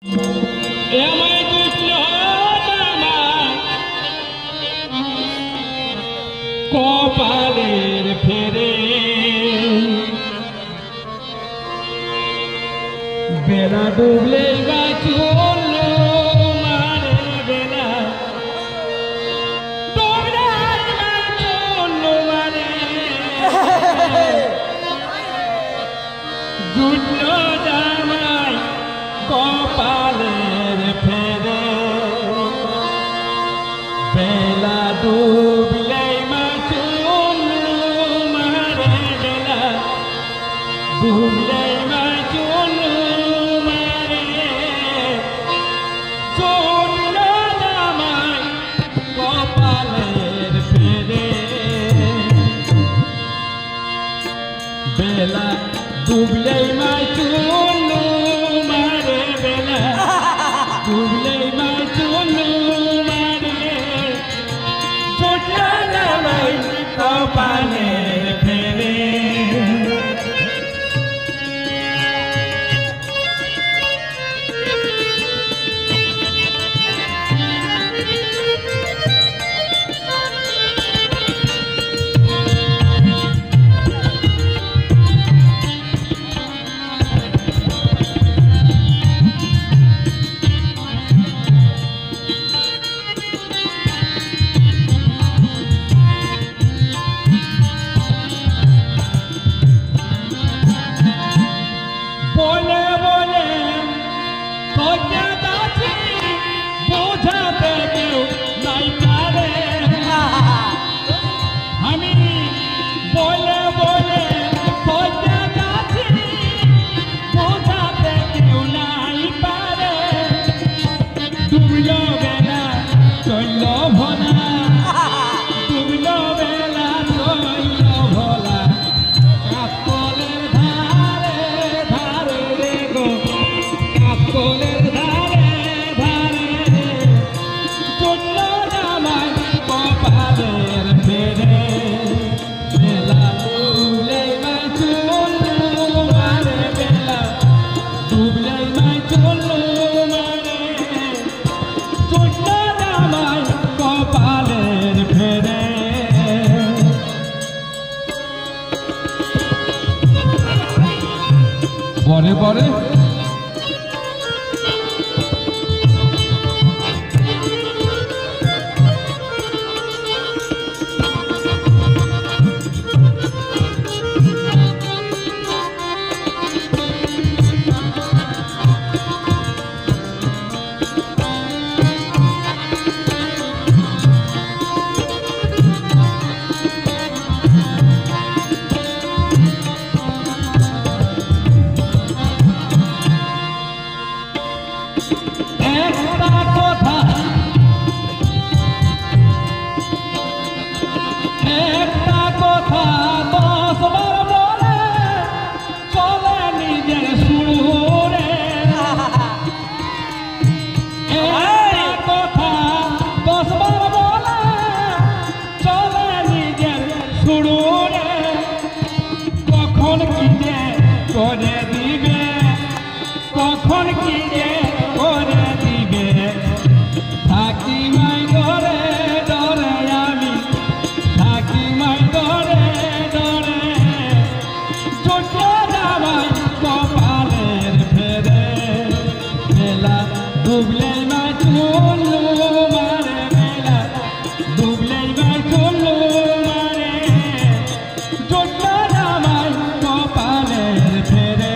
আমায় বুঝল আমার কপালের ফেরে বেলা ডুবলে বা চলল মারে বেলা ডুবলে বা চলল মারে জুটল জামাই কপালের ফেরে বেলা ডুবলে মা চলল মারে বেলা ডুবলে মা চলল মারে চলল জামাই কপালের ফেরে বেলা ডুবলে মা চলল মারে বেলা ডুবলে মা চলল মারে চলল জামাই কপালের ফেরে বলে বলে সজ্জাদাছি বোঝাতে কেউ নাই পারে আমি বলে বলে সজ্জাদাছি বোঝাতে কেউ নাই পারে ডুবল বেলা চলল ভোলা ডুবল বেলা চলল ভোলা কাকলের ধারে ধারে রে গো কাকলের ধারে ধারে চলল জামাই কপালের ফেরে বেলা ডুবলে মাই চলল মারে বেলা ডুবলে মাই চলল মারে চলল জামাই কপালের ফেরে বরে বরে একটা কথা একটা কথা 10 বার বলে চলে নিজের সুরে একটা কথা 10 বার বলে চলে নিজের সুরে কখন কি যে করে দিবে কখন কি যে করে দিবে থাকি মাই ডরে ডরে আমি থাকি মাই ডরে ডরে চলল জামাই কপালের ফেরে বেলা ডুবলে মা চলল মারে বেলা ডুবলে মা চলল মারে চলল জামাই কপালের ফেরে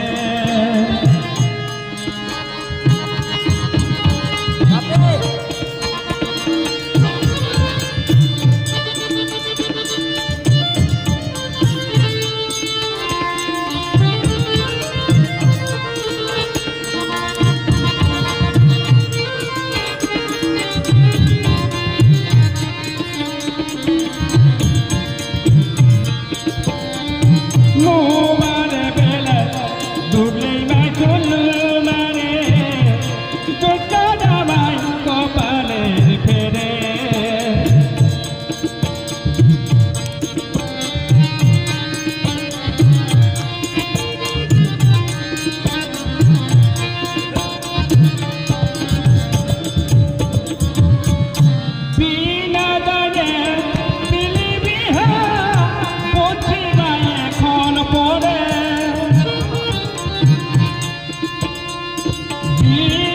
মারে বেলা ডুবলে মা চলল মারে চলল জামাই কপালের ফেরে কি